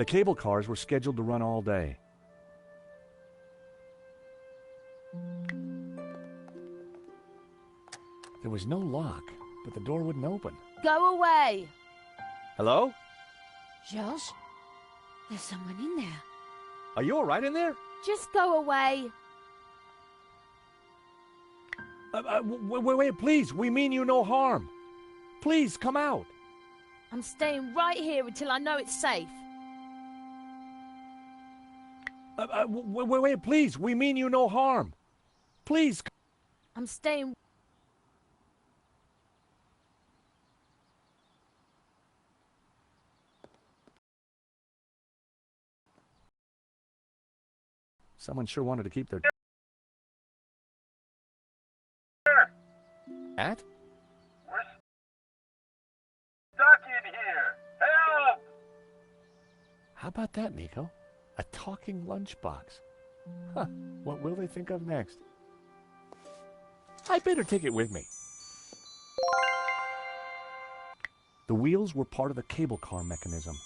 The cable cars were scheduled to run all day. There was no lock, but the door wouldn't open. Go away! Hello? Georges? There's someone in there. Are you all right in there? Just go away. Wait, please. We mean you no harm. Please, come out. I'm staying right here until I know it's safe. Wait, please. We mean you no harm. Please. I'm staying... Someone sure wanted to keep their... At? We're stuck in here! Help! How about that, Nico? A talking lunchbox. Huh, what will they think of next? I better take it with me. The wheels were part of the cable car mechanism.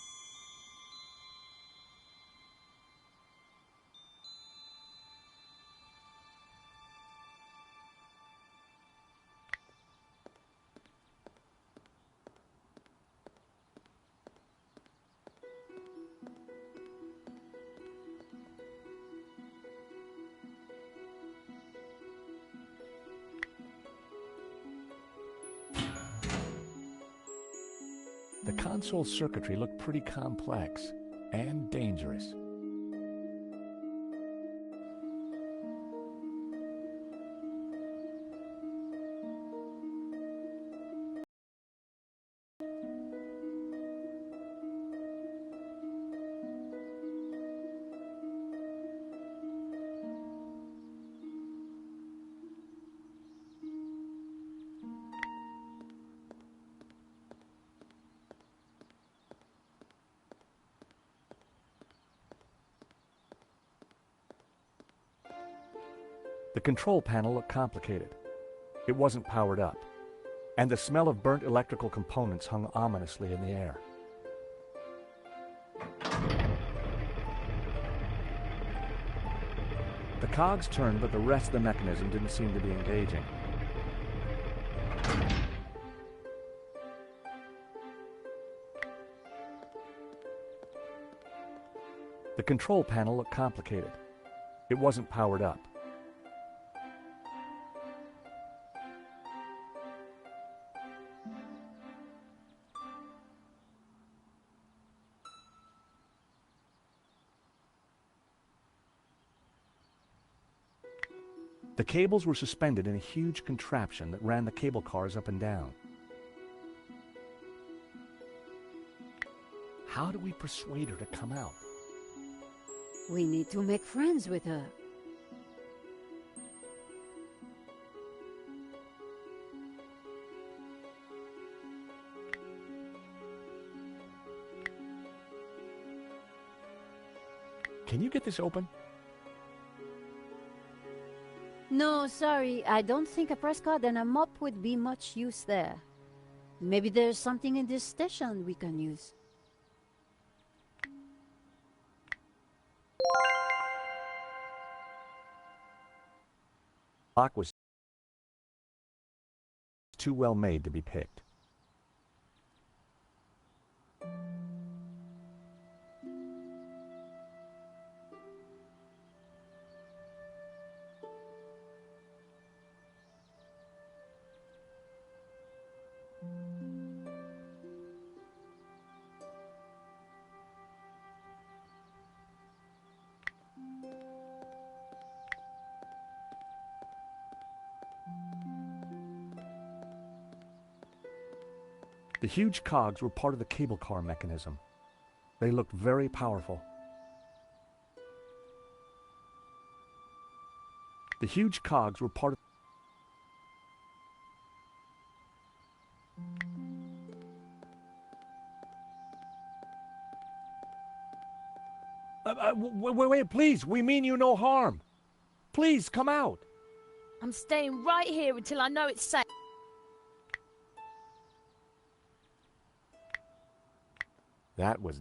The console circuitry looked pretty complex and dangerous. The control panel looked complicated. It wasn't powered up, and the smell of burnt electrical components hung ominously in the air. The cogs turned, but the rest of the mechanism didn't seem to be engaging. The control panel looked complicated. It wasn't powered up. The cables were suspended in a huge contraption that ran the cable cars up and down. How do we persuade her to come out? We need to make friends with her. Can you get this open? No, sorry, I don't think a press card and a mop would be much use there. Maybe there's something in this station we can use. The lock was too well made to be picked. The huge cogs were part of the cable car mechanism. They looked very powerful. The huge cogs were part of... Wait, please, we mean you no harm. Please, come out. I'm staying right here until I know it's safe. That was...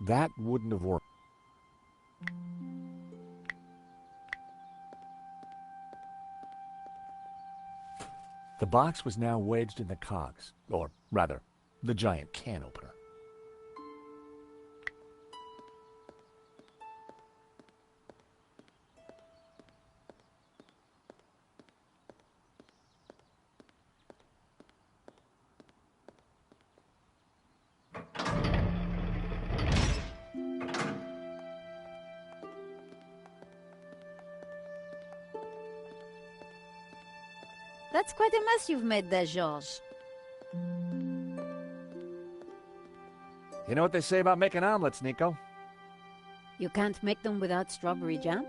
That wouldn't have worked. The box was now wedged in the cogs, or rather, the giant can opener. That's quite a mess you've made there, George. You know what they say about making omelets, Nico? You can't make them without strawberry jam?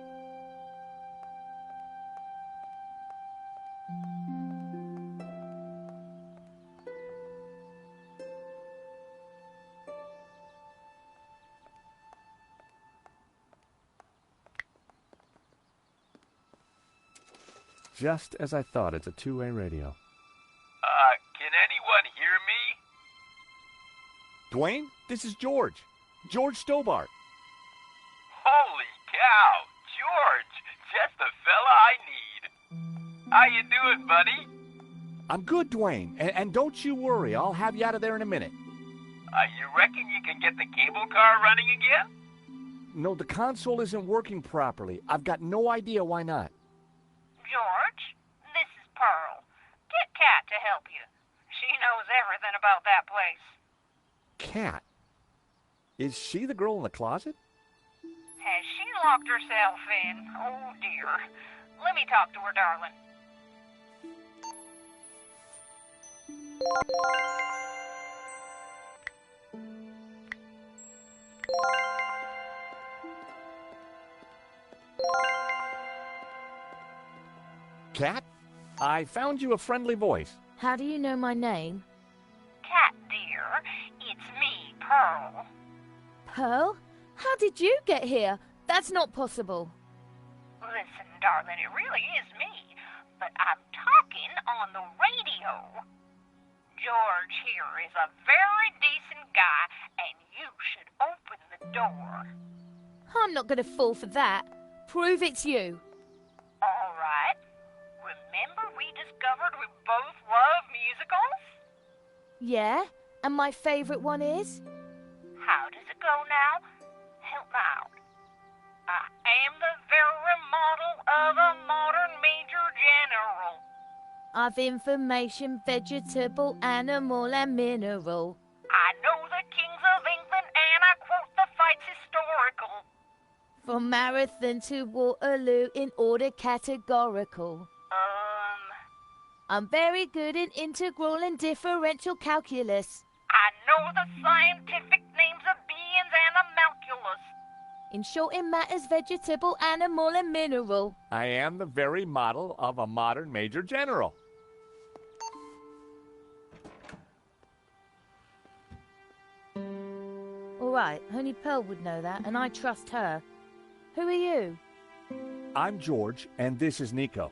Just as I thought, it's a two-way radio. Can anyone hear me? Dwayne, this is George. George Stobart. Holy cow, George, just the fella I need. How you doing, buddy? I'm good, Dwayne, and don't you worry. I'll have you out of there in a minute. You reckon you can get the cable car running again? No, the console isn't working properly. I've got no idea why not. George, this is Pearl. Get Kat to help you. She knows everything about that place. Kat? Is she the girl in the closet? Has she locked herself in? Oh, dear. Let me talk to her, darling. Kat, I found you a friendly voice. How do you know my name? Kat, dear, it's me, Pearl. Pearl? How did you get here? That's not possible. Listen, darling, it really is me, but I'm talking on the radio. George here is a very decent guy, and you should open the door. I'm not going to fall for that. Prove it's you. All right. Remember we discovered we both love musicals? Yeah? And my favourite one is? How does it go now? Help me out. I am the very model of a modern major general. Of information, vegetable, animal, and mineral. I know the kings of England and I quote the fights historical. From Marathon to Waterloo in order categorical. I'm very good in integral and differential calculus. I know the scientific names of beings and homunculus. In short, it matters vegetable, animal, and mineral. I am the very model of a modern major general. All right, only Pearl would know that, and I trust her. Who are you? I'm George, and this is Nico.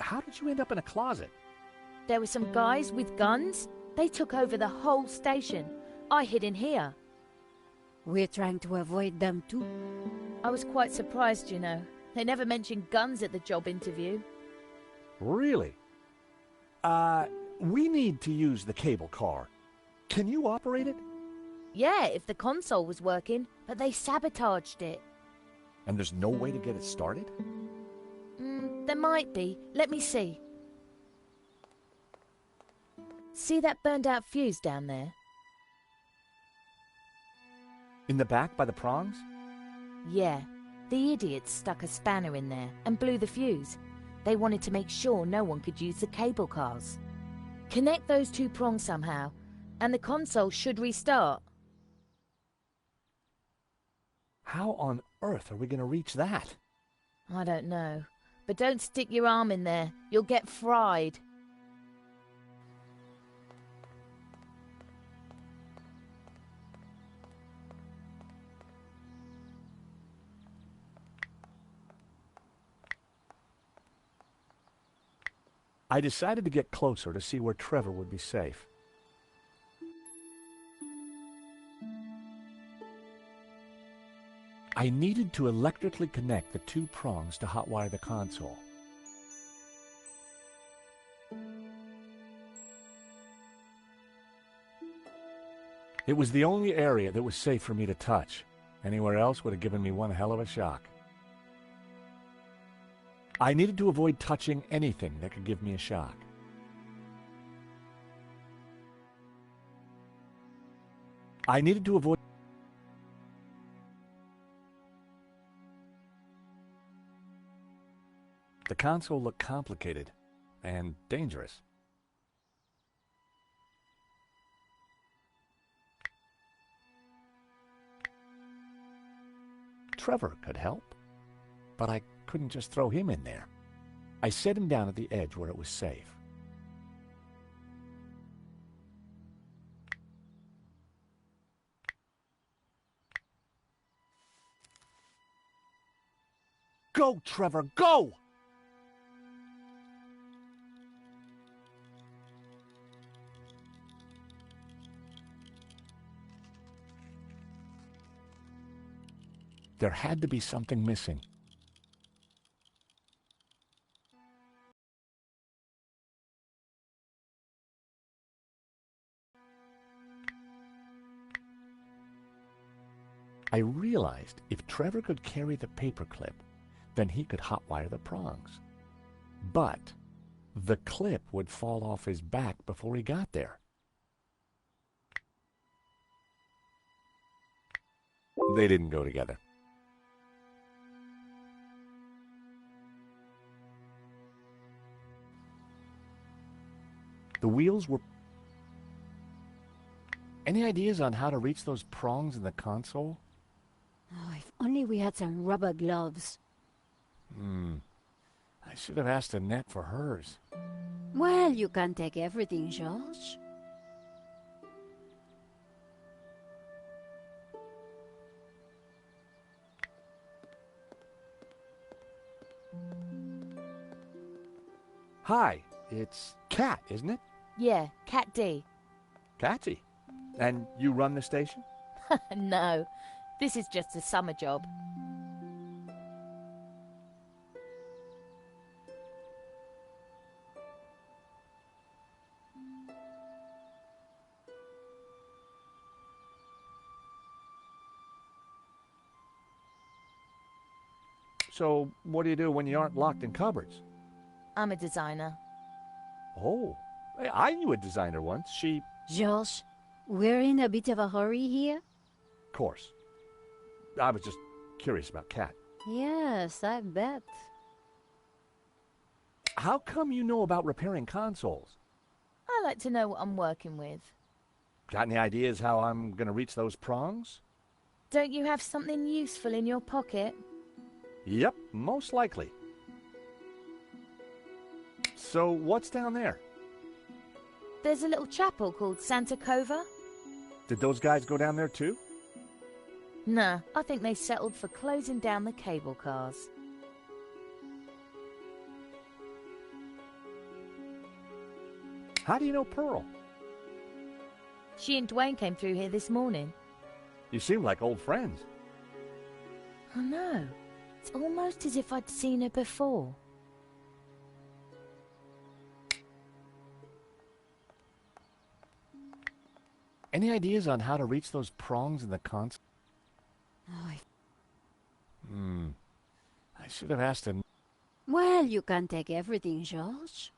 How did you end up in a closet? There were some guys with guns. They took over the whole station. I hid in here. We're trying to avoid them too. I was quite surprised, you know. They never mentioned guns at the job interview. Really? We need to use the cable car. Can you operate it? Yeah, if the console was working, but they sabotaged it. And there's no way to get it started? There might be. Let me see. See that burned out fuse down there? In the back by the prongs? Yeah. The idiots stuck a spanner in there and blew the fuse. They wanted to make sure no one could use the cable cars. Connect those two prongs somehow, and the console should restart. How on earth are we going to reach that? I don't know. But don't stick your arm in there. You'll get fried. I decided to get closer to see where Trevor would be safe. I needed to electrically connect the two prongs to hotwire the console. It was the only area that was safe for me to touch. Anywhere else would have given me one hell of a shock. I needed to avoid touching anything that could give me a shock. I needed to avoid... The console looked complicated and dangerous. Trevor could help, but I couldn't just throw him in there. I set him down at the edge where it was safe. Go, Trevor, go! There had to be something missing. I realized if Trevor could carry the paperclip, then he could hotwire the prongs. But the clip would fall off his back before he got there. They didn't go together. The wheels were... Any ideas on how to reach those prongs in the console? Oh, if only we had some rubber gloves. I should have asked Annette for hers. Well, you can't take everything, George. Hi, it's Kat, isn't it? Yeah, Cat D. Katsy. And you run the station? No, this is just a summer job. So, what do you do when you aren't locked in cupboards? I'm a designer. Oh, I knew a designer once. She... George, we're in a bit of a hurry here. Of course. I was just curious about Kat. Yes, I bet. How come you know about repairing consoles? I like to know what I'm working with. Got any ideas how I'm going to reach those prongs? Don't you have something useful in your pocket? Yep, most likely. So, what's down there? There's a little chapel called Santa Cova. Did those guys go down there too? Nah, I think they settled for closing down the cable cars. How do you know Pearl? She and Dwayne came through here this morning. You seem like old friends. I know. It's almost as if I'd seen her before. Any ideas on how to reach those prongs in the console? Oh, I should have asked him. well, you can't take everything, George.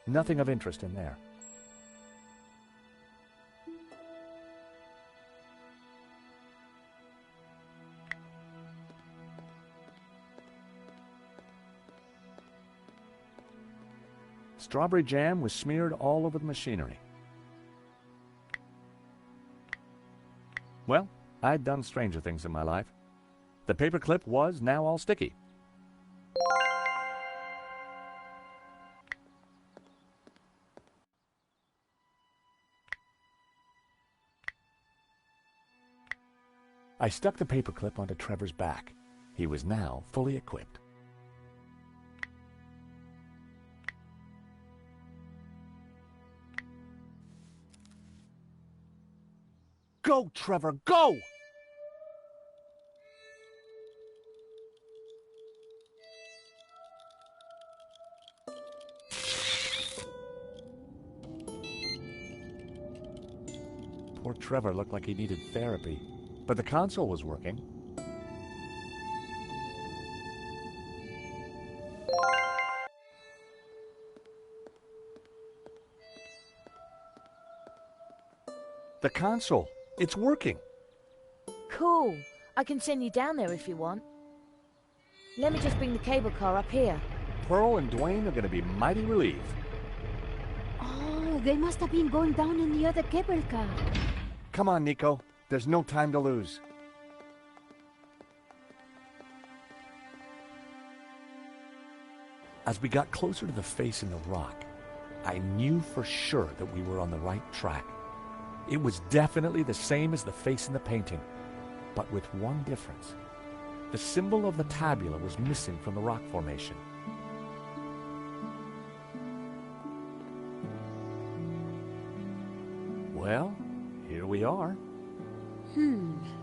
Nothing of interest in there. Strawberry jam was smeared all over the machinery. Well, I'd done stranger things in my life. The paperclip was now all sticky. I stuck the paperclip onto Trevor's back. He was now fully equipped. Go, Trevor, go! Poor Trevor looked like he needed therapy, but the console was working. The console, it's working. Cool. I can send you down there if you want. Let me just bring the cable car up here. Pearl and Dwayne are going to be mighty relieved. Oh, they must have been going down in the other cable car. Come on, Nico. There's no time to lose. As we got closer to the face in the rock, I knew for sure that we were on the right track. It was definitely the same as the face in the painting, but with one difference. The symbol of the tabula was missing from the rock formation. Well, here we are.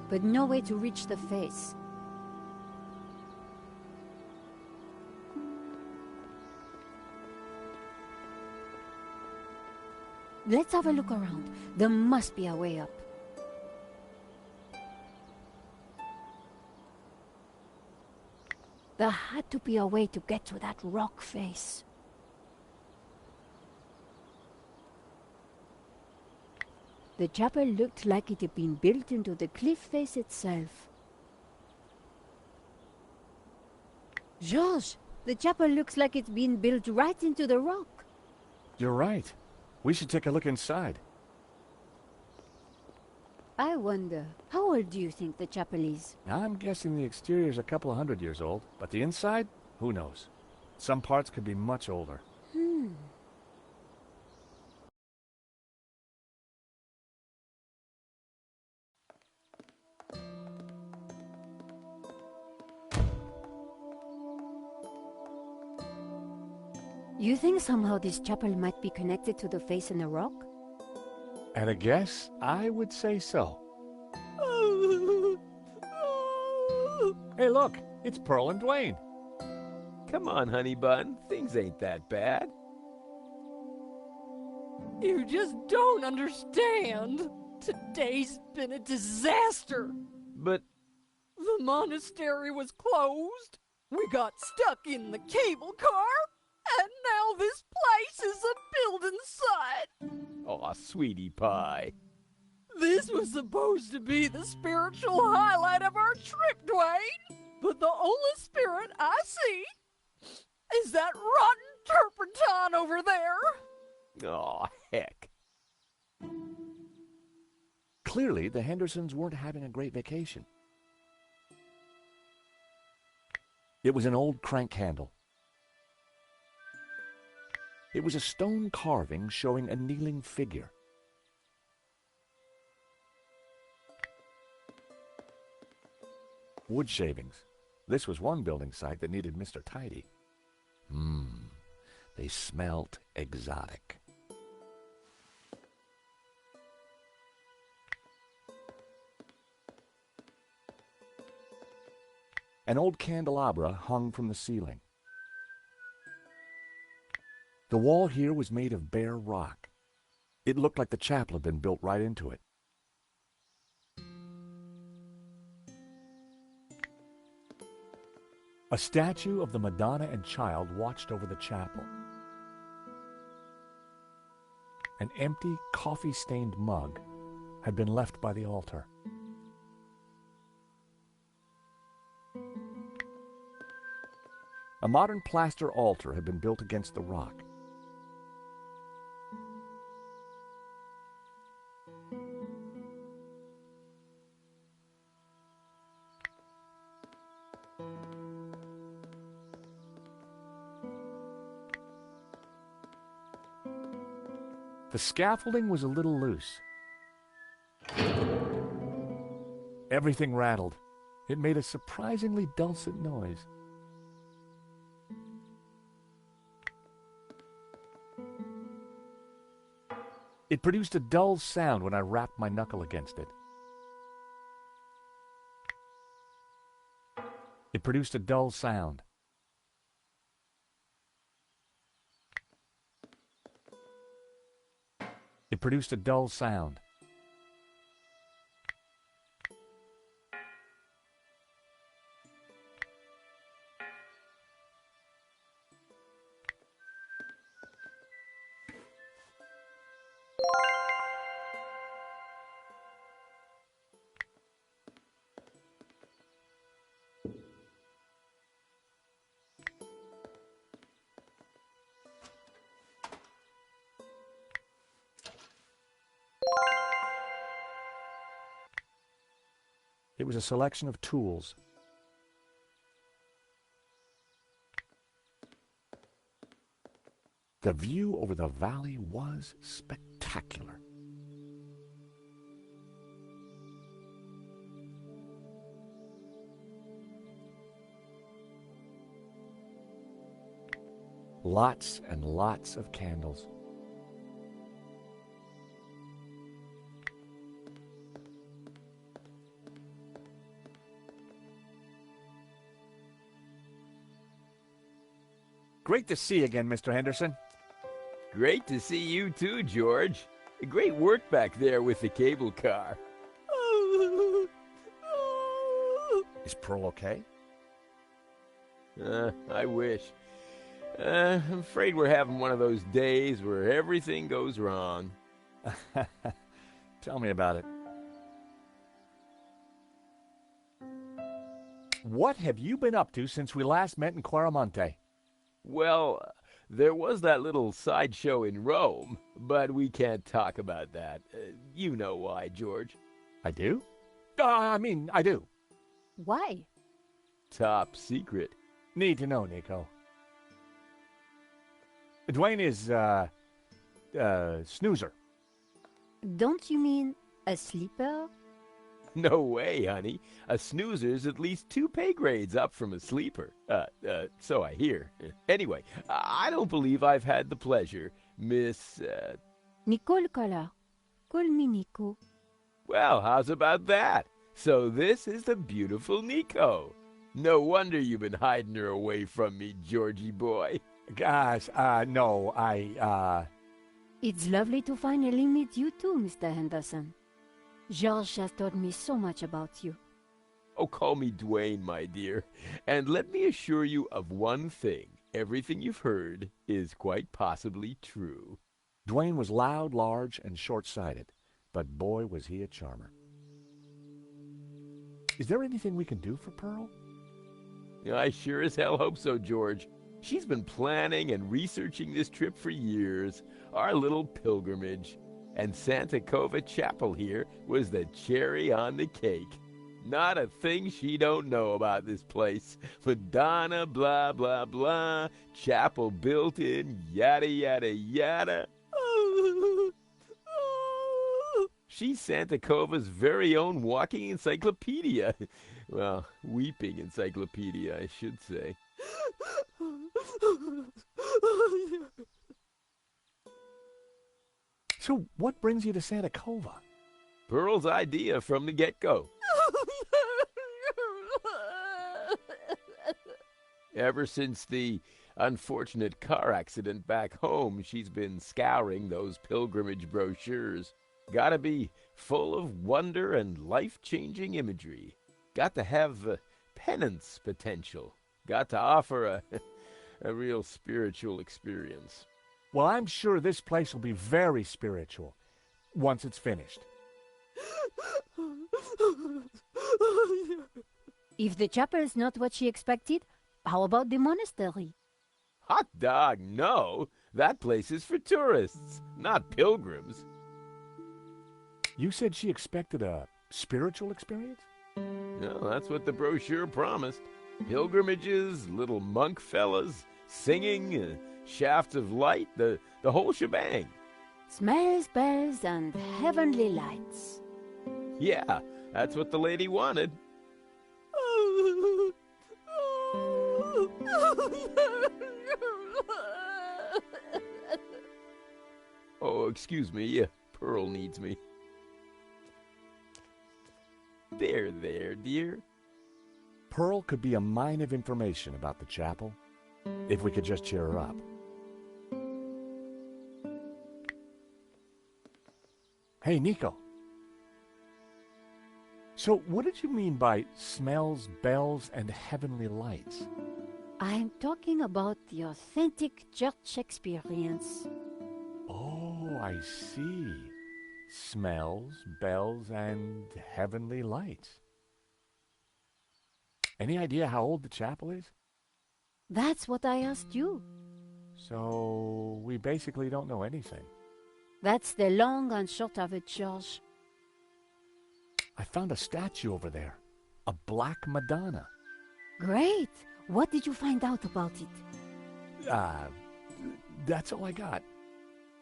But no way to reach the face. Let's have a look around. There must be a way up. There had to be a way to get to that rock face. The chapel looked like it had been built into the cliff face itself. George, the chapel looks like it's been built right into the rock. You're right. We should take a look inside. I wonder, how old do you think the chapel is? I'm guessing the exterior's a couple of 100 years old, but the inside? Who knows? Some parts could be much older. You think somehow this chapel might be connected to the face in the rock? At a guess, I would say so. Hey, look! It's Pearl and Dwayne. Come on, honey bun. Things ain't that bad. You just don't understand. Today's been a disaster. But The monastery was closed. We got stuck in the cable car. And now this place is a building site. aw, sweetie pie. This was supposed to be the spiritual highlight of our trip, Dwayne. But the only spirit I see is that rotten turpentine over there. Aw, heck. Clearly, the Hendersons weren't having a great vacation. It was an old crank handle. It was a stone carving showing a kneeling figure. Wood shavings. This was one building site that needed Mr. Tidy. They smelt exotic. An old candelabra hung from the ceiling. The wall here was made of bare rock. It looked like the chapel had been built right into it. A statue of the Madonna and Child watched over the chapel. An empty, coffee-stained mug had been left by the altar. A modern plaster altar had been built against the rock. The scaffolding was a little loose. Everything rattled. It made a surprisingly dulcet noise. It produced a dull sound when I rapped my knuckle against it. It produced a dull sound. It produced a dull sound. It was a selection of tools. The view over the valley was spectacular. Lots and lots of candles. Great to see you again, Mr. Henderson. Great to see you too, George. Great work back there with the cable car. Is Pearl okay? I wish. I'm afraid we're having one of those days where everything goes wrong. Tell me about it. What have you been up to since we last met in Claramonte? Well, there was that little sideshow in Rome, but we can't talk about that. You know why, George. I do? I do. Why? Top secret. Need to know, Nico. Dwayne is, snoozer. Don't you mean a sleeper? No way, honey. A snoozer's at least 2 pay grades up from a sleeper. So I hear. Anyway, I don't believe I've had the pleasure, Miss, Nicole Collar. Call me Nico. Well, how's about that? So this is the beautiful Nico. No wonder you've been hiding her away from me, Georgie boy. Gosh, no, It's lovely to finally meet you too, Mr. Henderson. George has told me so much about you. Oh, call me Dwayne, my dear. And let me assure you of one thing. Everything you've heard is quite possibly true. Dwayne was loud, large, and short-sighted, but boy, was he a charmer. Is there anything we can do for Pearl? I sure as hell hope so, George. She's been planning and researching this trip for years, our little pilgrimage. And Santa Cova Chapel here was the cherry on the cake. Not a thing she don't know about this place. Madonna, blah, blah, blah. Chapel built in, yada, yada, yada. She's Santa Cova's very own walking encyclopedia. Well, weeping encyclopedia, I should say. So what brings you to Santa Cova? Pearl's idea from the get-go. Ever since the unfortunate car accident back home, she's been scouring those pilgrimage brochures. Gotta be full of wonder and life-changing imagery. Got to have penance potential. Got to offer a real spiritual experience. Well, I'm sure this place will be very spiritual once it's finished. If the chapel is not what she expected, how about the monastery? Hot dog, no. That place is for tourists, not pilgrims. You said she expected a spiritual experience? No, that's what the brochure promised. Pilgrimages, little monk fellas, singing, shafts of light, the whole shebang. Smells, bells, and heavenly lights. Yeah, that's what the lady wanted. Oh, excuse me. Pearl needs me. There, dear. Pearl could be a mine of information about the chapel, if we could just cheer her up. Hey, Nico. So, what did you mean by smells, bells, and heavenly lights? I'm talking about the authentic church experience. Oh, I see. Smells, bells, and heavenly lights. Any idea how old the chapel is? That's what I asked you. So, we basically don't know anything. That's the long and short of it, George. I found a statue over there. A Black Madonna. Great! What did you find out about it? That's all I got.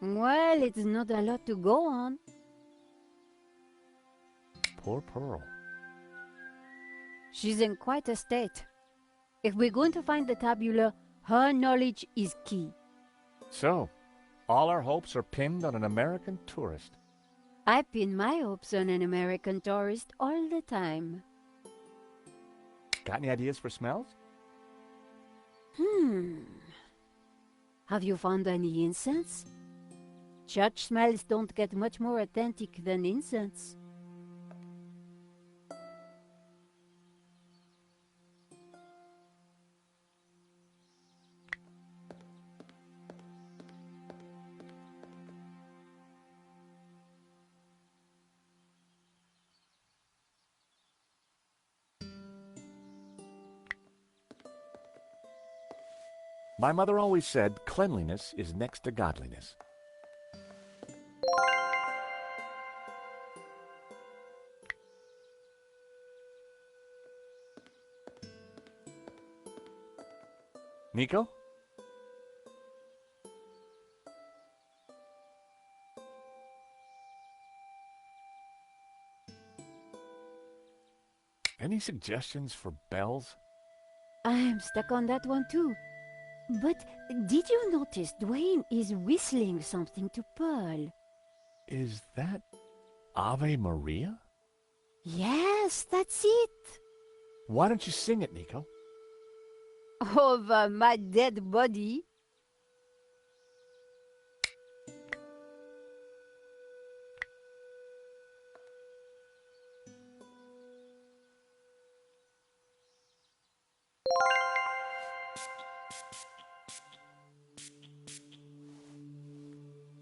Well, it's not a lot to go on. Poor Pearl. She's in quite a state. If we're going to find the tabula, her knowledge is key. So, all our hopes are pinned on an American tourist. I pin my hopes on an American tourist all the time. Got any ideas for smells? Have you found any incense? Church smells don't get much more authentic than incense. My mother always said cleanliness is next to godliness. Nico? Any suggestions for bells? I'm stuck on that one too. But did you notice Dwayne is whistling something to Pearl? Is that Ave Maria? Yes, that's it. Why don't you sing it, Nico? Over my dead body.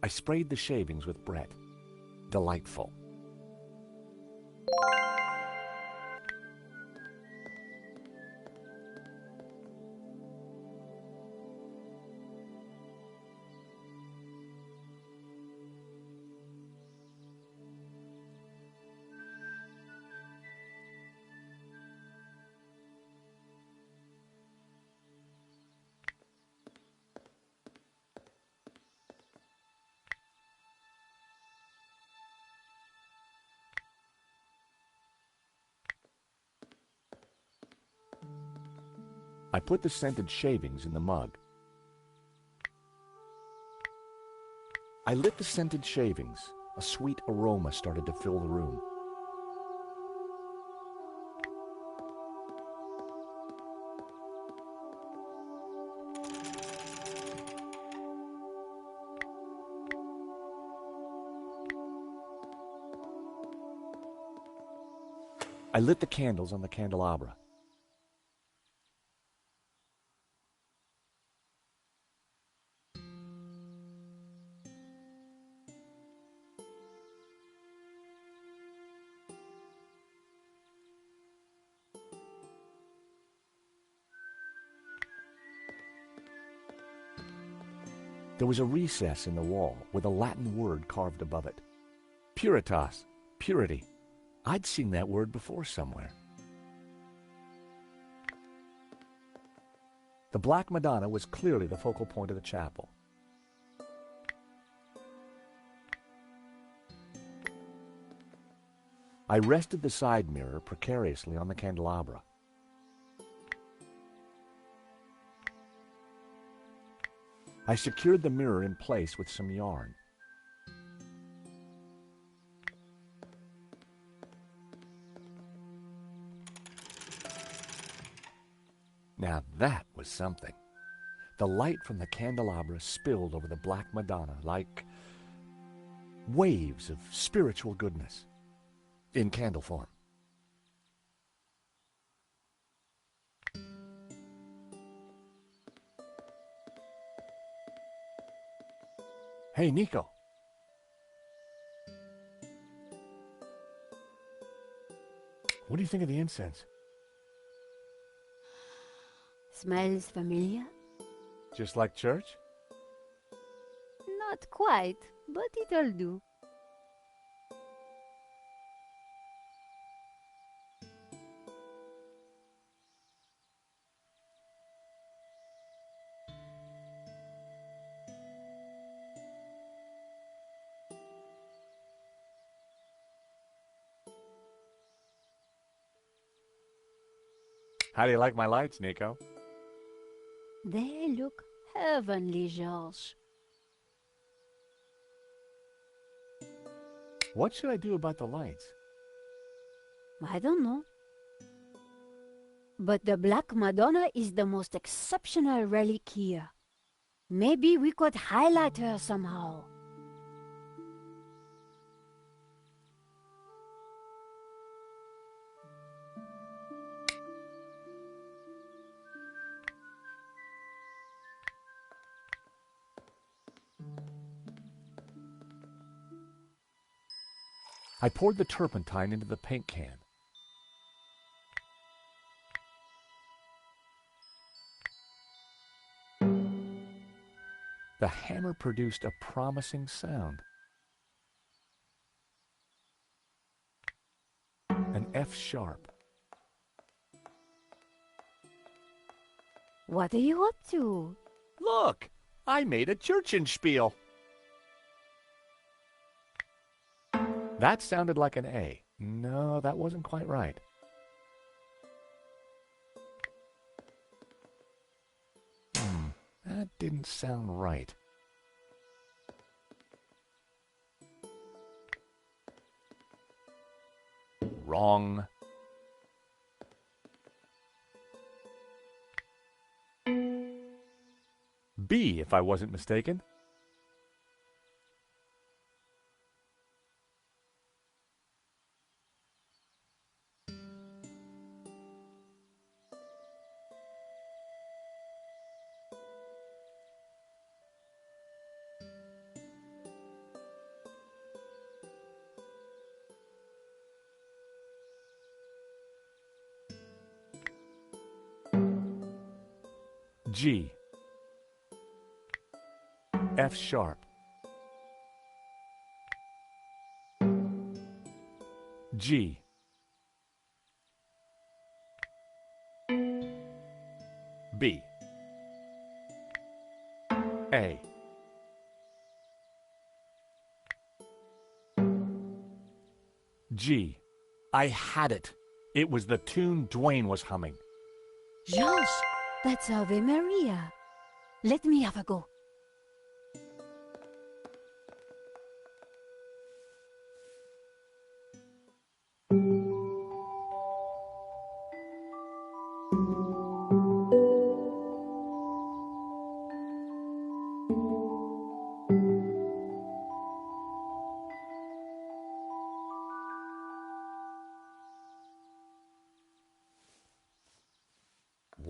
I sprayed the shavings with Brett. Delightful. I put the scented shavings in the mug. I lit the scented shavings. A sweet aroma started to fill the room. I lit the candles on the candelabra. There was a recess in the wall with a Latin word carved above it. Puritas, purity. I'd seen that word before somewhere. The Black Madonna was clearly the focal point of the chapel. I rested the side mirror precariously on the candelabra. I secured the mirror in place with some yarn. Now that was something. The light from the candelabra spilled over the Black Madonna like waves of spiritual goodness in candle form. Hey, Nico. What do you think of the incense? Smells familiar? Just like church? Not quite, but it'll do. How do you like my lights, Nico? They look heavenly, George. What should I do about the lights? I don't know. But the Black Madonna is the most exceptional relic here. Maybe we could highlight her somehow. I poured the turpentine into the paint can. The hammer produced a promising sound. An F sharp. What are you up to? Look! I made a Churchenspiel. That sounded like an A. No, that wasn't quite right. That didn't sound right. Wrong. B, if I wasn't mistaken. G. F sharp. G. B. A. G. I had it. It was the tune Dwayne was humming. George, that's Ave Maria. Let me have a go.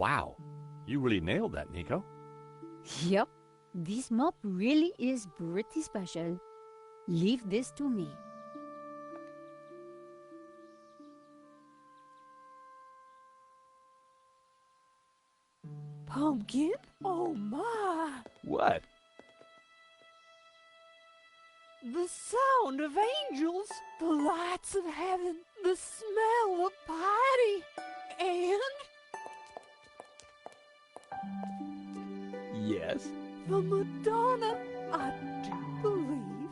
Wow, you really nailed that, Nico. Yep, this mop really is pretty special. Leave this to me. Pumpkin? Oh my! What? The sound of angels, the lights of heaven, the smell of piety, and Yes? the Madonna, I do believe.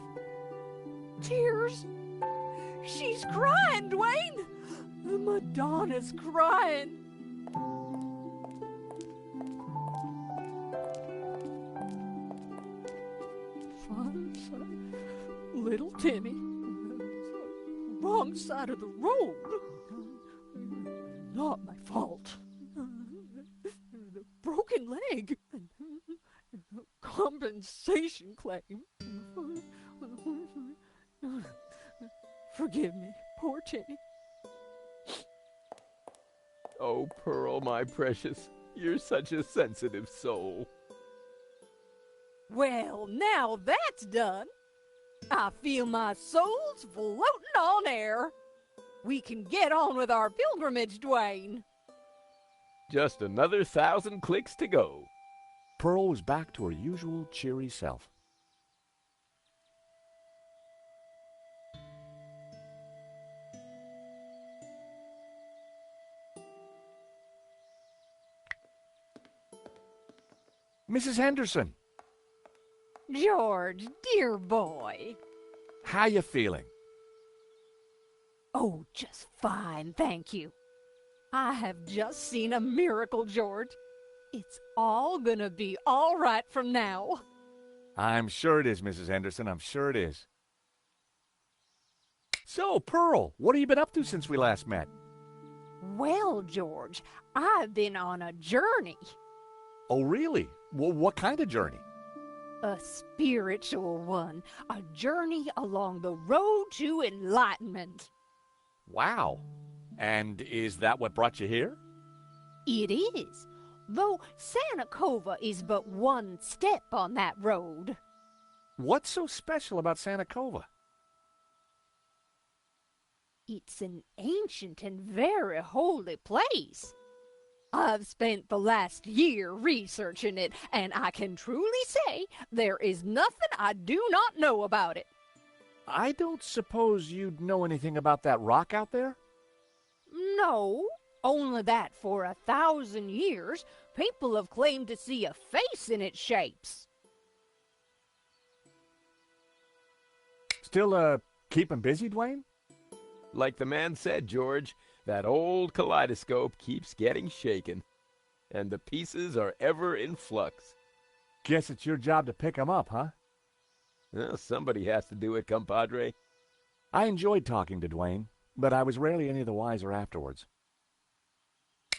Tears. She's crying, Dwayne. The Madonna's crying. Father, son, little Timmy. Wrong side of the road. Not my fault. compensation claim. Forgive me, poor Tinny. Oh, Pearl, my precious, you're such a sensitive soul. Well, now that's done. I feel my soul's floating on air. We can get on with our pilgrimage, Dwayne. Just another 1,000 clicks to go. Pearl was back to her usual cheery self. Mrs. Henderson, George, dear boy. how you feeling? Oh, just fine, thank you. I have just seen a miracle, George. It's all gonna be all right from now. I'm sure it is, Mrs. Henderson. I'm sure it is. So, Pearl, what have you been up to since we last met? Well, George, I've been on a journey. Oh, really? Well, what kind of journey? A spiritual one. A journey along the road to enlightenment. Wow. And is that what brought you here? It is, though Santa Cova is but one step on that road. What's so special about Santa Cova? It's an ancient and very holy place. I've spent the last year researching it, and I can truly say there is nothing I do not know about it. I don't suppose you'd know anything about that rock out there? No, only that for 1,000 years, people have claimed to see a face in its shapes. Still, keeping busy, Dwayne? Like the man said, George, that old kaleidoscope keeps getting shaken, and the pieces are ever in flux. Guess it's your job to pick 'em up, huh? Well, somebody has to do it, compadre. I enjoyed talking to Dwayne, but I was rarely any the wiser afterwards.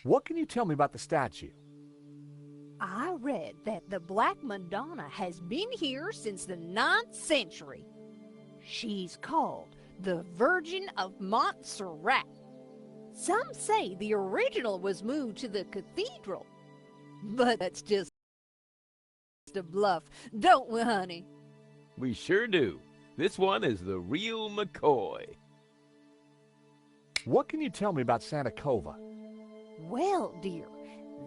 What can you tell me about the statue? I read that the Black Madonna has been here since the 9th century. She's called the Virgin of Montserrat. Some say the original was moved to the cathedral, but that's just a bluff, don't we, honey? We sure do. This one is the real McCoy. What can you tell me about Santa Cova? Well, dear,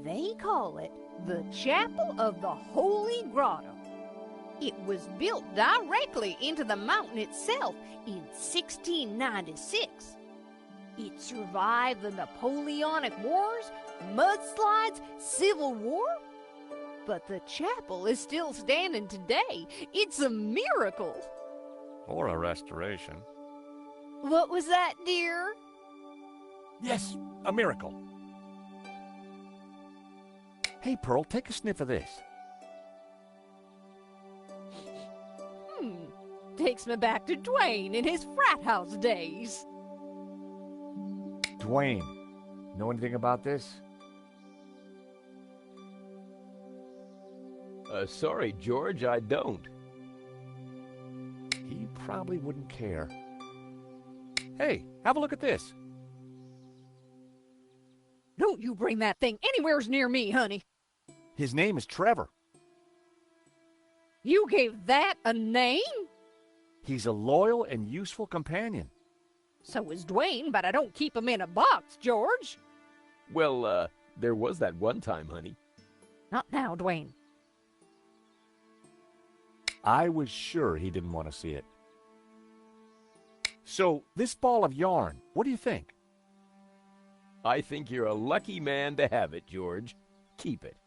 they call it the Chapel of the Holy Grotto. It was built directly into the mountain itself in 1696. It survived the Napoleonic Wars, mudslides, Civil War. But the chapel is still standing today. It's a miracle. Or a restoration. What was that, dear? Yes, a miracle. Hey, Pearl, take a sniff of this. Takes me back to Dwayne in his frat house days. Dwayne, know anything about this? Sorry, George, I don't. He probably wouldn't care. Hey, have a look at this. Don't you bring that thing anywheres near me, honey. His name is Trevor. You gave that a name? He's a loyal and useful companion. So is Dwayne, but I don't keep him in a box, George. Well, there was that one time, honey. Not now, Dwayne. I was sure he didn't want to see it. So, this ball of yarn, what do you think? I think you're a lucky man to have it, George. Keep it.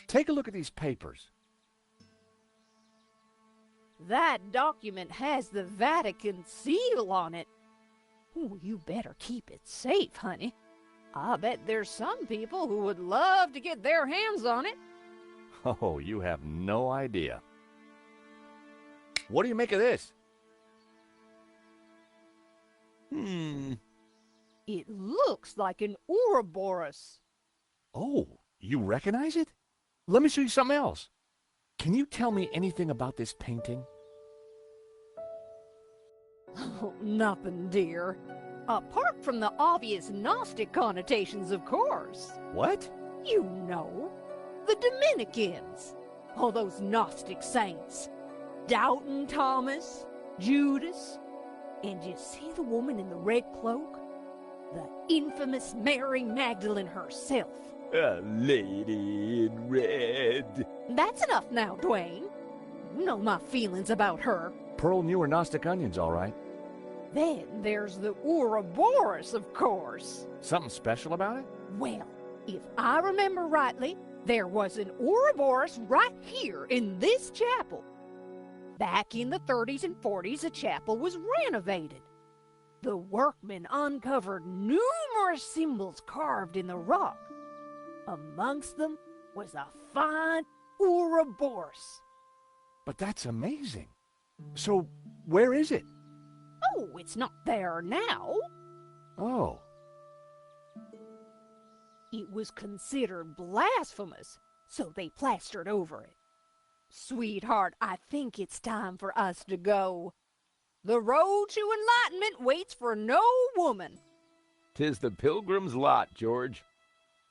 Take a look at these papers. That document has the Vatican seal on it. Oh, you better keep it safe, honey. I bet there's some people who would love to get their hands on it. Oh, you have no idea. What do you make of this? It looks like an Ouroboros. Oh, you recognize it? Let me show you something else. Can you tell me anything about this painting? Oh, nothing, dear. Apart from the obvious Gnostic connotations, of course. What? You know, the Dominicans. All those Gnostic saints. Doubting Thomas, Judas, and you see the woman in the red cloak? The infamous Mary Magdalene herself. A lady in red. That's enough now, Dwayne. You know my feelings about her. Pearl knew her Gnostic onions, all right. Then there's the Ouroboros, of course. Something special about it? Well, if I remember rightly, there was an Ouroboros right here in this chapel. Back in the 30s and 40s, the chapel was renovated. The workmen uncovered numerous symbols carved in the rock. Amongst them was a fine Ouroboros. But that's amazing. So, where is it? Oh, it's not there now. Oh. It was considered blasphemous, so they plastered over it. Sweetheart, I think it's time for us to go. The road to enlightenment waits for no woman. 'Tis the pilgrim's lot, George.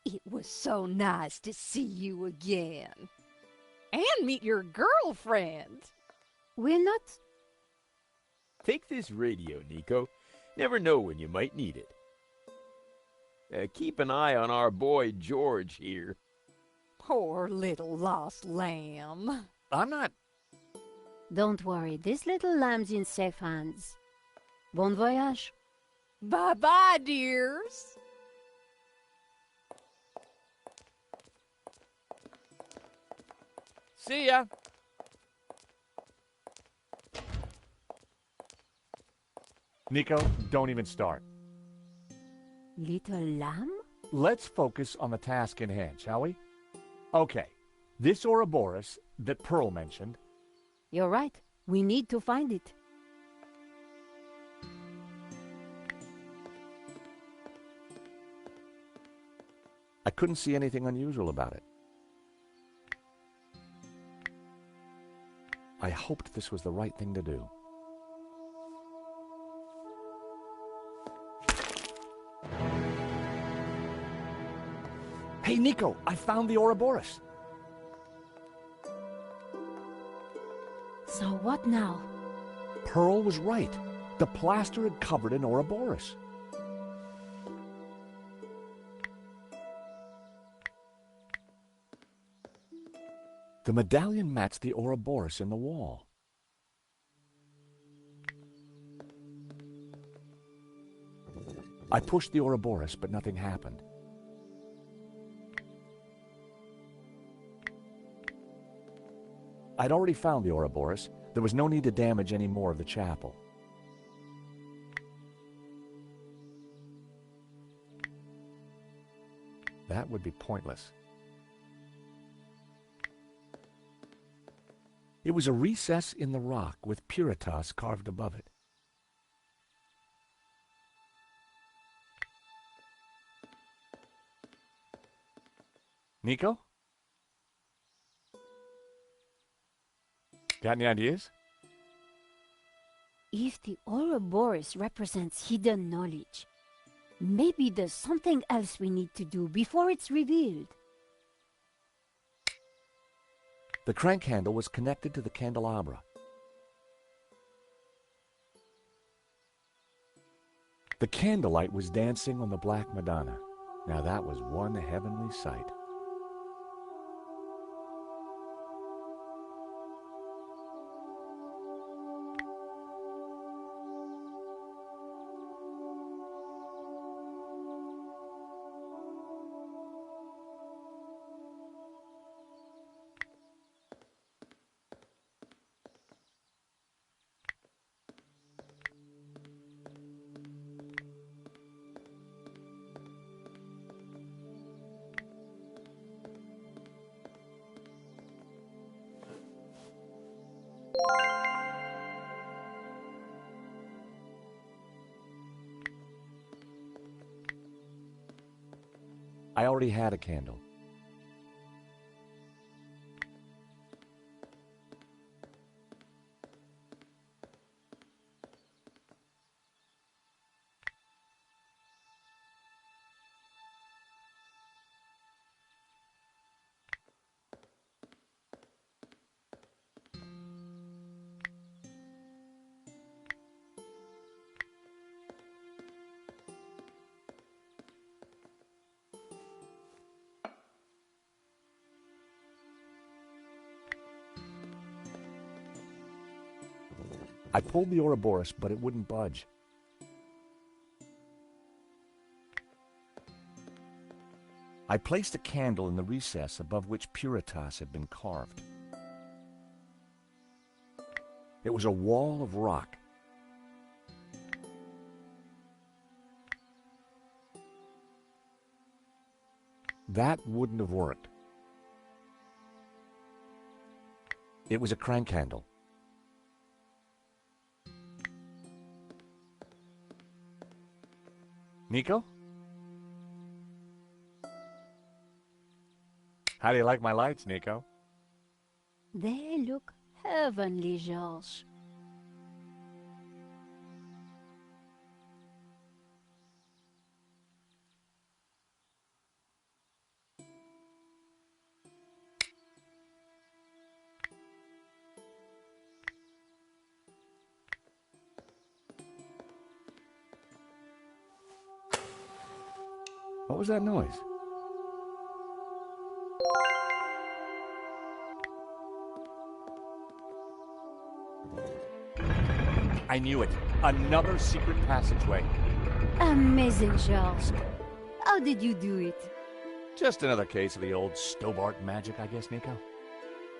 It was so nice to see you again. And meet your girlfriend. We're not. Take this radio, Nico. Never know when you might need it. Keep an eye on our boy George here. Poor little lost lamb. I'm not... Don't worry, this little lamb's in safe hands. Bon voyage. Bye-bye, dears. See ya. Nico, don't even start. Little lamb? Let's focus on the task in hand, shall we? Okay, this Ouroboros that Pearl mentioned. You're right. We need to find it. I couldn't see anything unusual about it. I hoped this was the right thing to do. Hey, Nico, I found the Ouroboros. So what now? Pearl was right. The plaster had covered an Ouroboros. The medallion matched the Ouroboros in the wall. I pushed the Ouroboros, but nothing happened. I'd already found the Ouroboros. There was no need to damage any more of the chapel. That would be pointless. It was a recess in the rock with Puritas carved above it. Nico? Got any ideas? If the Ouroboros represents hidden knowledge, maybe there's something else we need to do before it's revealed. The crank handle was connected to the candelabra. The candlelight was dancing on the Black Madonna. Now that was one heavenly sight. I already had a candle. I pulled the Ouroboros, but it wouldn't budge. I placed a candle in the recess above which Puritas had been carved. It was a wall of rock. That wouldn't have worked. It was a crank handle. Nico? How do you like my lights, Nico? They look heavenly, George. What was that noise? I knew it. Another secret passageway. Amazing, George. How did you do it? Just another case of the old Stobart magic, I guess, Nico.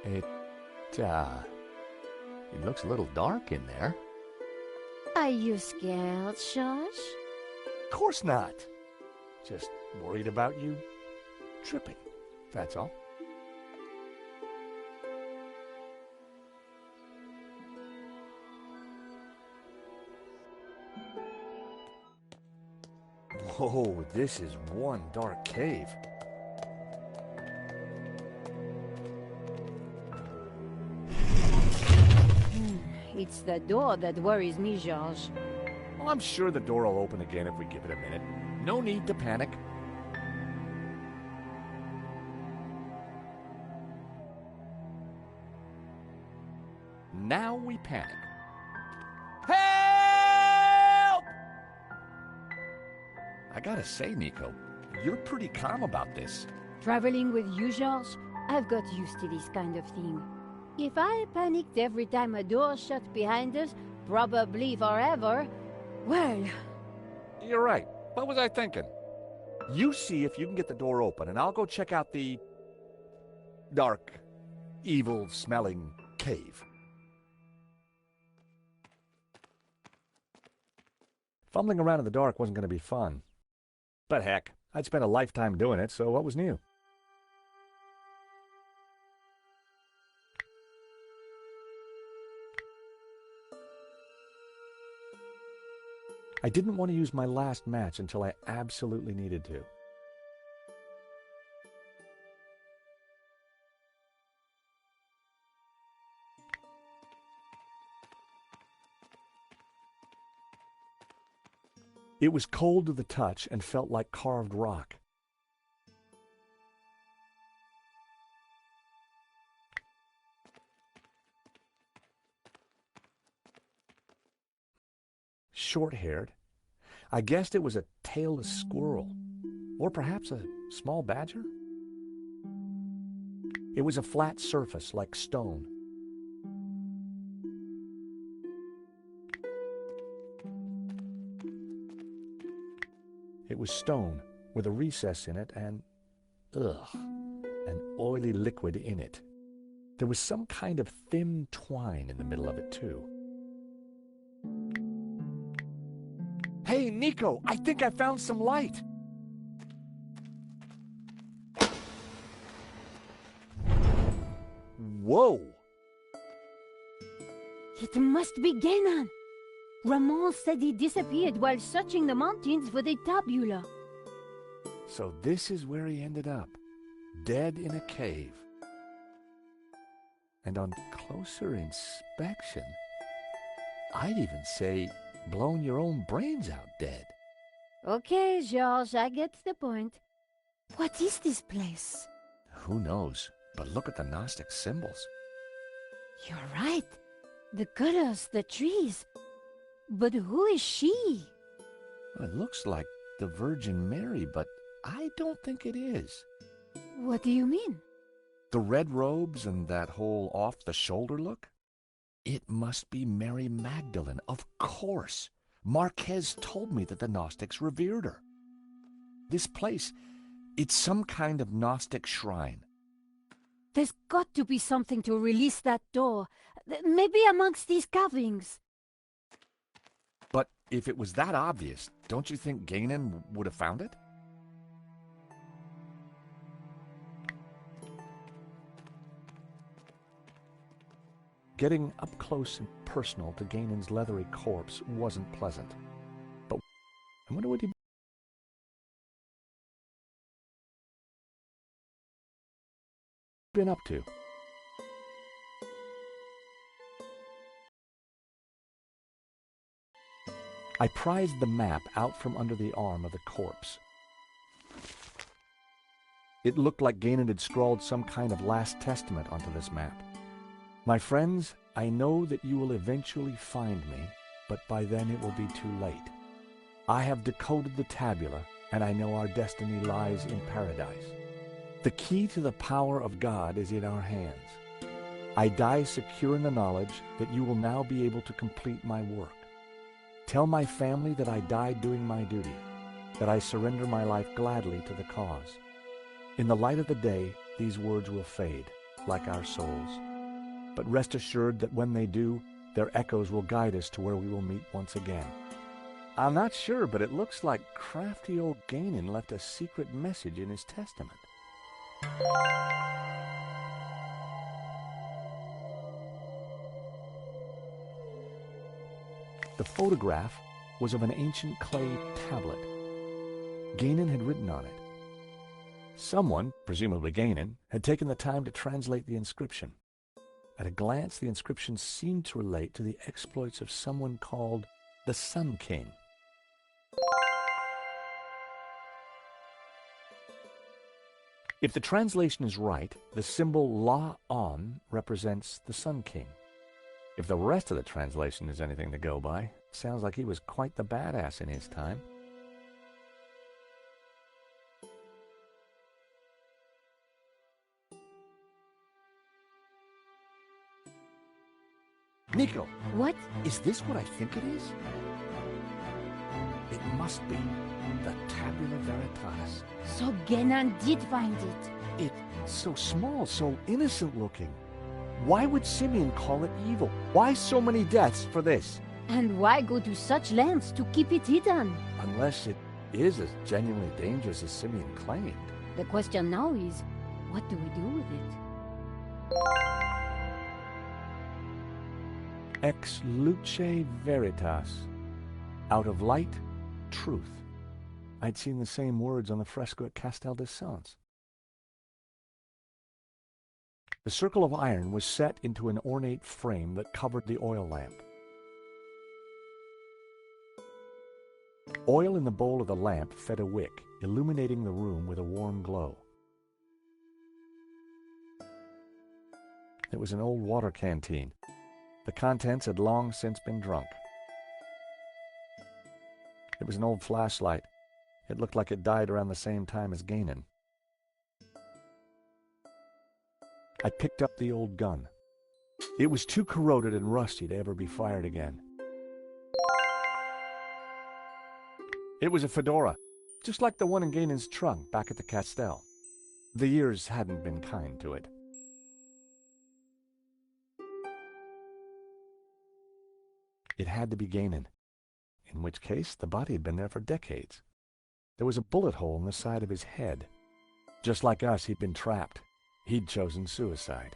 It looks a little dark in there. Are you scared, George? Of course not. Just worried about you tripping, that's all. Whoa, this is one dark cave. It's the door that worries me, George. Well, I'm sure the door will open again if we give it a minute. No need to panic. Now we panic. Help! I gotta say, Nico, you're pretty calm about this. Traveling with you, George, I've got used to this kind of thing. If I panicked every time a door shut behind us, probably forever, well... You're right. What was I thinking? You see if you can get the door open, and I'll go check out the dark, evil-smelling cave. Fumbling around in the dark wasn't going to be fun. But heck, I'd spent a lifetime doing it, so what was new? I didn't want to use my last match until I absolutely needed to. It was cold to the touch and felt like carved rock. Short-haired. I guessed it was a tailless squirrel, or perhaps a small badger. It was a flat surface like stone. It was stone with a recess in it and, an oily liquid in it. There was some kind of thin twine in the middle of it, too. Hey, Nico, I think I found some light. Whoa! It must be Ganon. Ramon said he disappeared while searching the mountains for the tabula. So this is where he ended up, dead in a cave. And on closer inspection, I'd even say blown your own brains out dead. Okay, George, I get the point. What is this place? Who knows? But look at the Gnostic symbols. You're right. The colors, the trees. But who is she? Well, it looks like the Virgin Mary, but I don't think it is. What do you mean? The red robes and that whole off-the-shoulder look? It must be Mary Magdalene, of course. Marquez told me that the Gnostics revered her. This place, it's some kind of Gnostic shrine. There's got to be something to release that door. Maybe amongst these carvings. But if it was that obvious, don't you think Ganon would have found it? Getting up close and personal to Ganon's leathery corpse wasn't pleasant. But I wonder what he'd been up to. I prized the map out from under the arm of the corpse. It looked like Ganon had scrawled some kind of last testament onto this map. My friends, I know that you will eventually find me, but by then it will be too late. I have decoded the tabula, and I know our destiny lies in paradise. The key to the power of God is in our hands. I die secure in the knowledge that you will now be able to complete my work. Tell my family that I died doing my duty, that I surrender my life gladly to the cause. In the light of the day, these words will fade, like our souls. But rest assured that when they do, their echoes will guide us to where we will meet once again. I'm not sure, but it looks like crafty old Ganon left a secret message in his testament. The photograph was of an ancient clay tablet. Ganon had written on it. Someone, presumably Ganon, had taken the time to translate the inscription. At a glance, the inscription seemed to relate to the exploits of someone called the Sun King. If the translation is right, the symbol La-On represents the Sun King. If the rest of the translation is anything to go by, sounds like he was quite the badass in his time. Nico! What? Is this what I think it is? It must be the Tabula Veritas. So Ganon did find it. It's so small, so innocent looking. Why would Simeon call it evil? Why so many deaths for this? And why go to such lengths to keep it hidden? Unless it is as genuinely dangerous as Simeon claimed. The question now is, what do we do with it? Ex luce veritas. Out of light, truth. I'd seen the same words on the fresco at Castel de Sants. The circle of iron was set into an ornate frame that covered the oil lamp. Oil in the bowl of the lamp fed a wick, illuminating the room with a warm glow. It was an old water canteen. The contents had long since been drunk. It was an old flashlight. It looked like it died around the same time as Ganon. I picked up the old gun. It was too corroded and rusty to ever be fired again. It was a fedora, just like the one in Ganon's trunk back at the Castel. The years hadn't been kind to it. It had to be Ganon, in which case the body had been there for decades. There was a bullet hole in the side of his head. Just like us, he'd been trapped. He'd chosen suicide.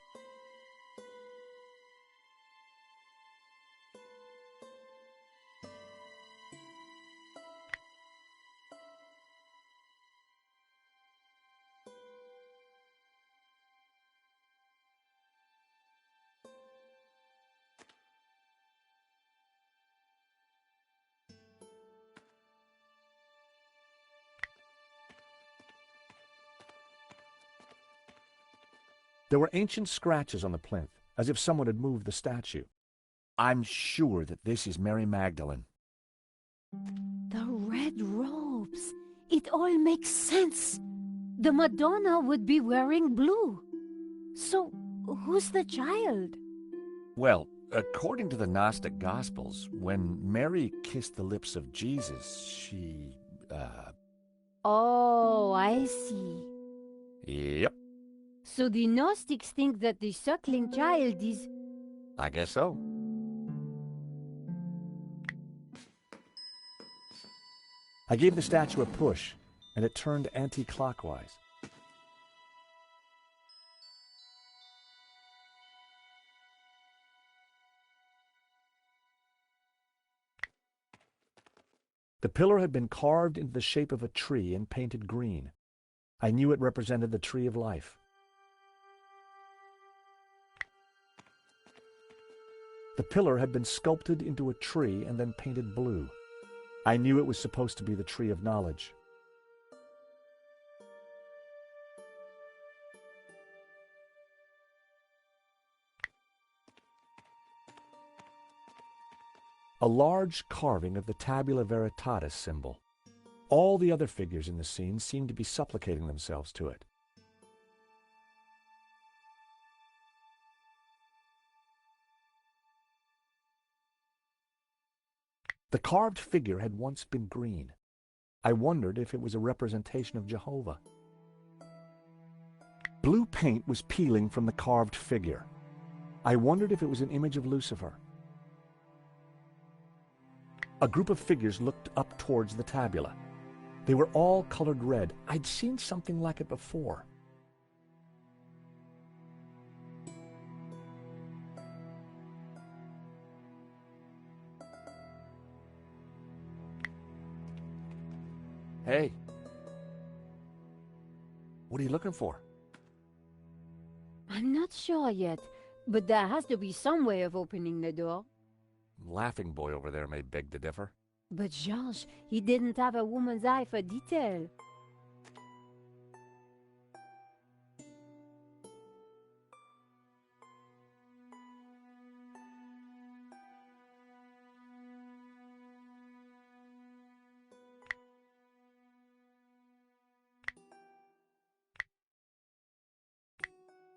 There were ancient scratches on the plinth, as if someone had moved the statue. I'm sure that this is Mary Magdalene. The red robes. It all makes sense. The Madonna would be wearing blue. So, who's the child? Well, According to the Gnostic Gospels, when Mary kissed the lips of Jesus, she, Oh, I see. Yep, So the Gnostics think that the suckling child is... I guess so. I gave the statue a push, and it turned anti-clockwise. The pillar had been carved into the shape of a tree and painted green. I knew it represented the tree of life. The pillar had been sculpted into a tree and then painted blue. I knew it was supposed to be the tree of knowledge. A large carving of the tabula veritatis symbol. All the other figures in the scene seemed to be supplicating themselves to it. The carved figure had once been green. I wondered if it was a representation of Jehovah. Blue paint was peeling from the carved figure. I wondered if it was an image of Lucifer. A group of figures looked up towards the tabula. They were all colored red. I'd seen something like it before. Hey. What are you looking for? I'm not sure yet, but there has to be some way of opening the door. Laughing boy over there may beg to differ. But George, he didn't have a woman's eye for detail.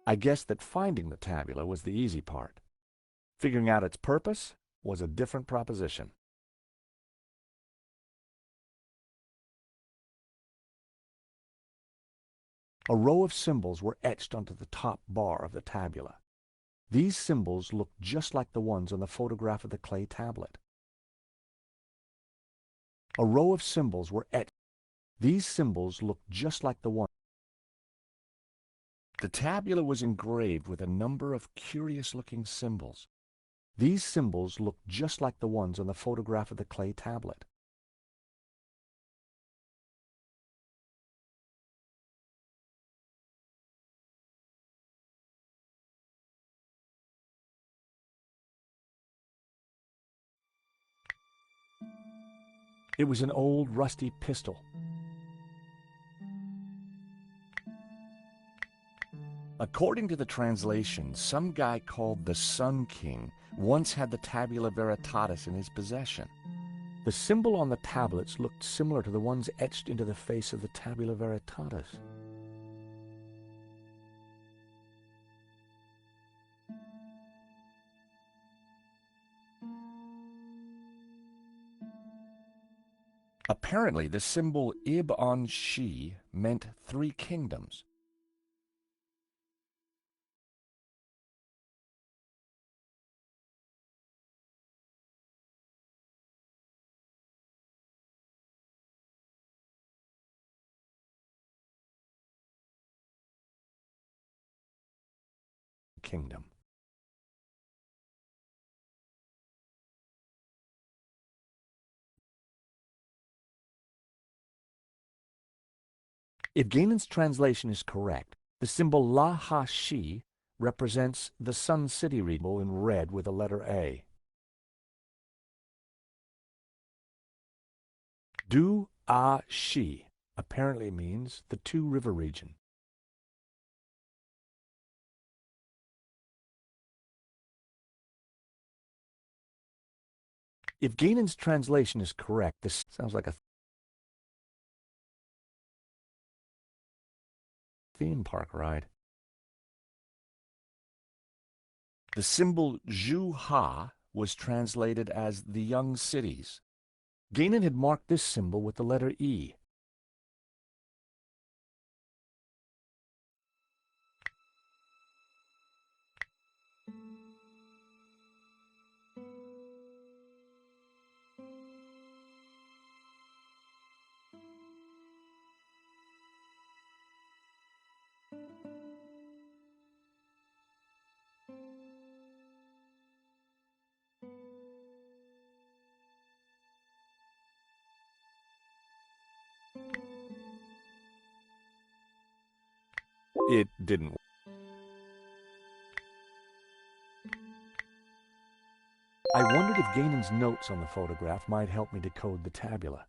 I guessed that finding the tabula was the easy part. Figuring out its purpose was a different proposition. A row of symbols were etched onto the top bar of the tabula. These symbols looked just like the ones on the photograph of the clay tablet. A row of symbols were etched. These symbols looked just like the one. The tabula was engraved with a number of curious-looking symbols. These symbols looked just like the ones on the photograph of the clay tablet. It was an old rusty pistol. According to the translation, some guy called the Sun King once had the tabula veritatis in his possession. The symbol on the tablets looked similar to the ones etched into the face of the tabula veritatis. Apparently, the symbol Ib on Shi meant 3 kingdoms. Kingdom. If Gainan's translation is correct, the symbol La Ha Shi represents the Sun City rainbow in red with the letter A. Du A Shi apparently means the 2 river region. If Gainan's translation is correct, this sounds like a theme park ride. The symbol Zhu-Ha was translated as the Young Cities. Guinan had marked this symbol with the letter E. It didn't. I wondered if Guinan's notes on the photograph might help me decode the tabula.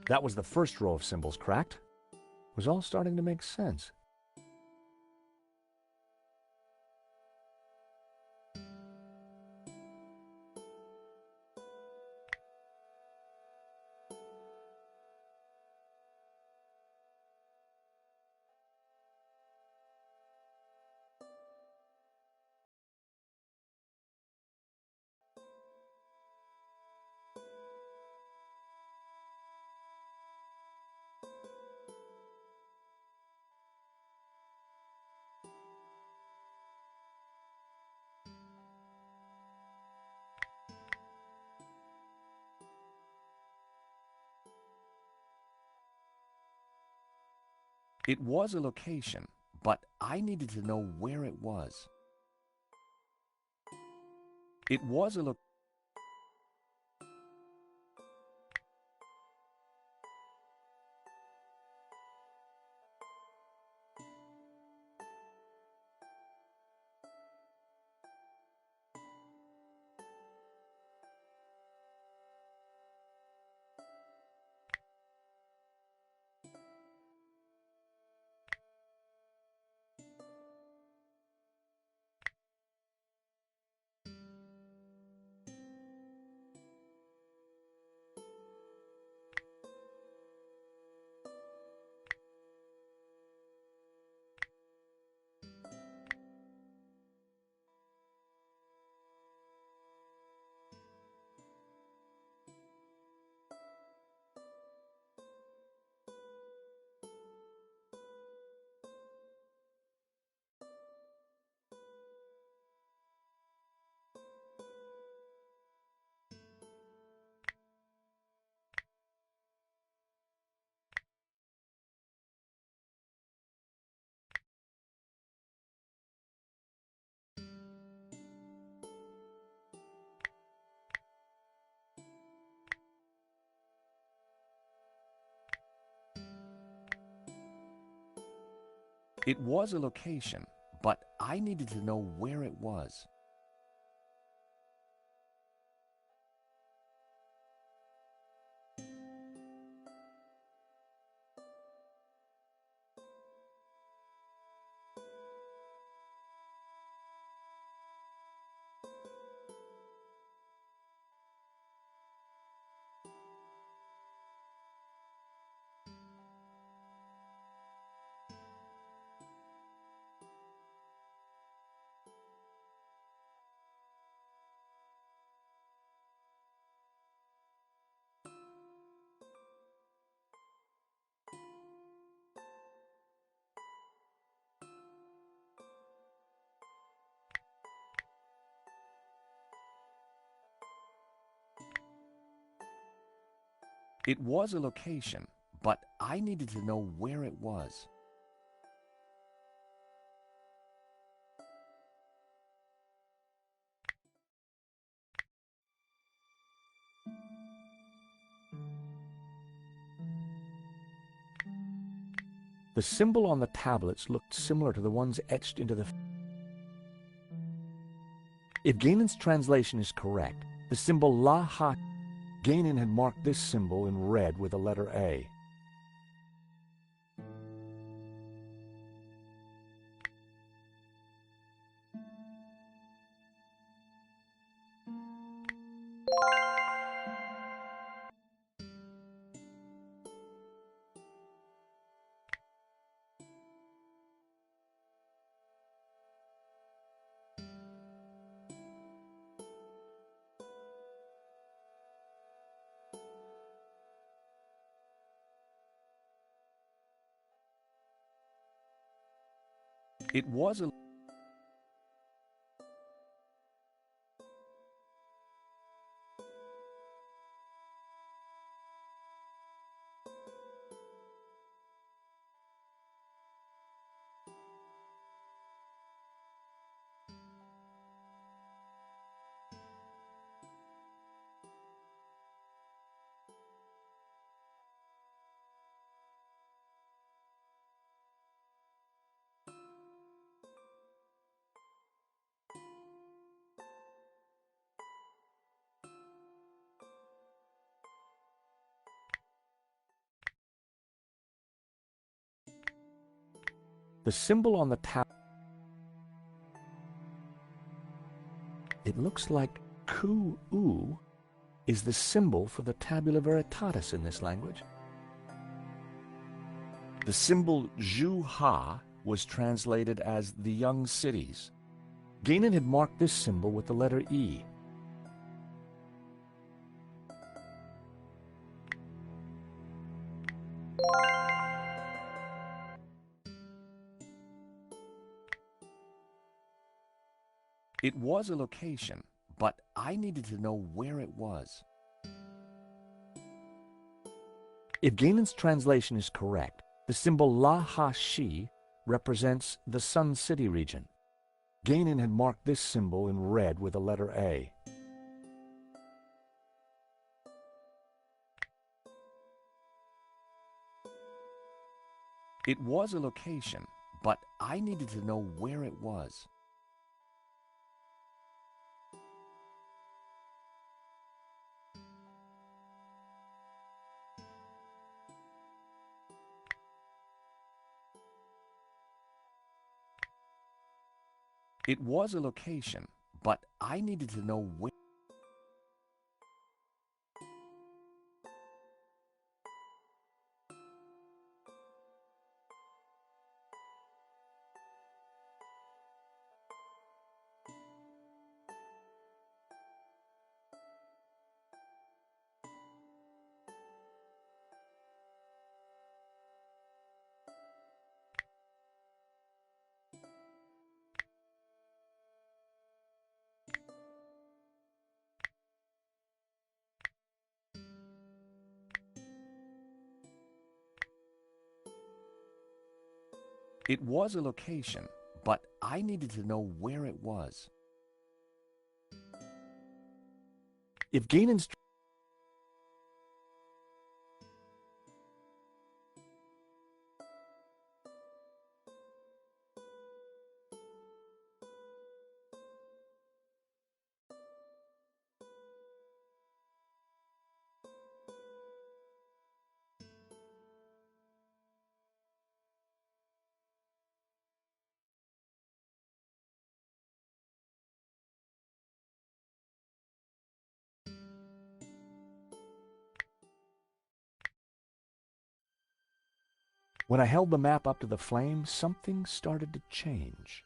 That was the first row of symbols cracked. It was all starting to make sense. It was a location, but I needed to know where it was. It was a location. It was a location, but I needed to know where it was. It was a location, but I needed to know where it was. The symbol on the tablets looked similar to the ones etched into the... If Gainan's translation is correct, the symbol La Ha... Gainan had marked this symbol in red with the letter A. It was a... The symbol on the tablet, it looks like Ku-U is the symbol for the tabula veritatis in this language. The symbol Zhu-Ha was translated as the young cities. Gainan had marked this symbol with the letter E. It was a location, but I needed to know where it was. If Gainan's translation is correct, the symbol La-Ha-Shi represents the Sun City region. Gainan had marked this symbol in red with the letter A. It was a location, but I needed to know where it was. It was a location, but I needed to know where. It was a location, but I needed to know where it was. If Gainan's When I held the map up to the flame, something started to change.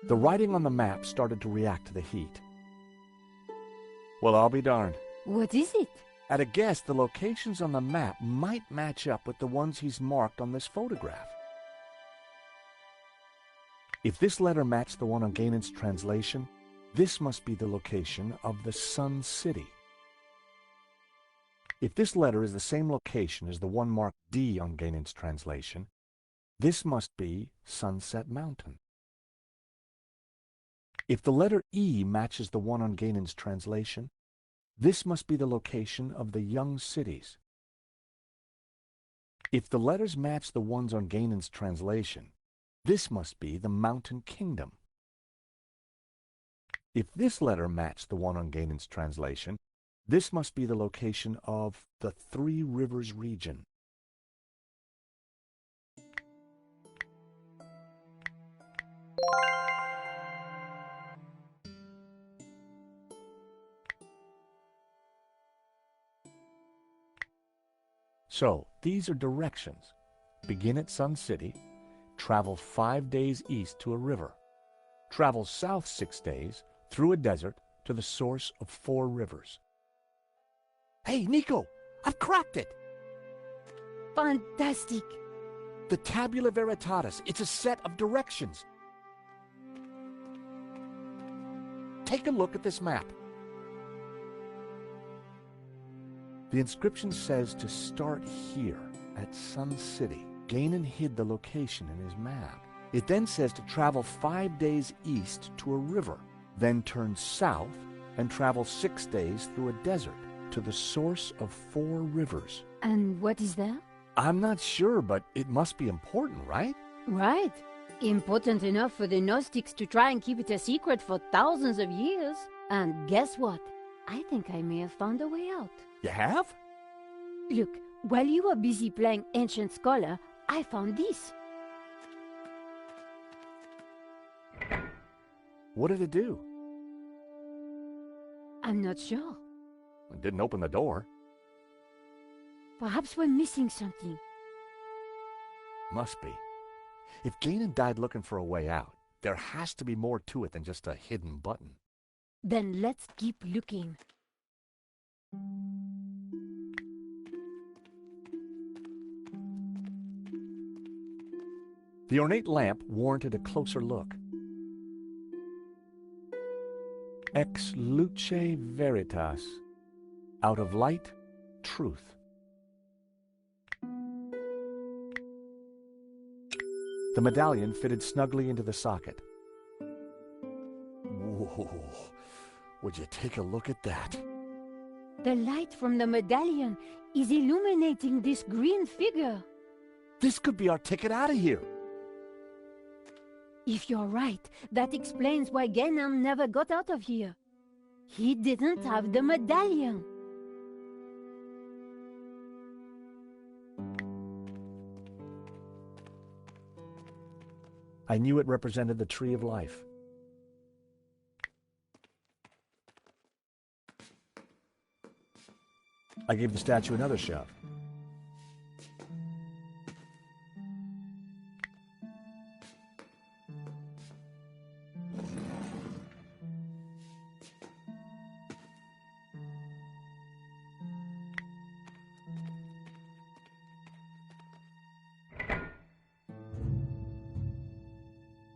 The writing on the map started to react to the heat. Well, I'll be darned. What is it? At a guess, the locations on the map might match up with the ones he's marked on this photograph. If this letter matched the one on Gainan's translation, this must be the location of the Sun City. If this letter is the same location as the one marked D on Gainan's translation, this must be Sunset Mountain. If the letter E matches the one on Gainan's translation, this must be the location of the young cities. If the letters match the ones on Gainan's translation, this must be the Mountain Kingdom. If this letter matched the one on Gainan's translation, this must be the location of the Three Rivers region. So, these are directions. Begin at Sun City, travel 5 days east to a river, travel south 6 days through a desert to the source of 4 rivers. Hey, Nico, I've cracked it! Fantastic! The Tabula Veritatis, it's a set of directions. Take a look at this map. The inscription says to start here at Sun City. Gainan hid the location in his map. It then says to travel 5 days east to a river, then turn south and travel 6 days through a desert to the source of 4 rivers. And what is that? I'm not sure, but it must be important, right? Right. Important enough for the Gnostics to try and keep it a secret for thousands of years. And guess what? I think I may have found a way out. You have? Look, while you were busy playing Ancient Scholar, I found this. What did it do? I'm not sure. It didn't open the door. Perhaps we're missing something. Must be. If Ganon died looking for a way out, there has to be more to it than just a hidden button. Then let's keep looking. The ornate lamp warranted a closer look. Ex luce veritas. Out of light, truth. The medallion fitted snugly into the socket. Whoa! Would you take a look at that? The light from the medallion is illuminating this green figure. This could be our ticket out of here. If you're right, that explains why Ganon never got out of here. He didn't have the medallion. I knew it represented the tree of life. I gave the statue another shove.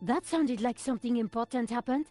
That sounded like something important happened.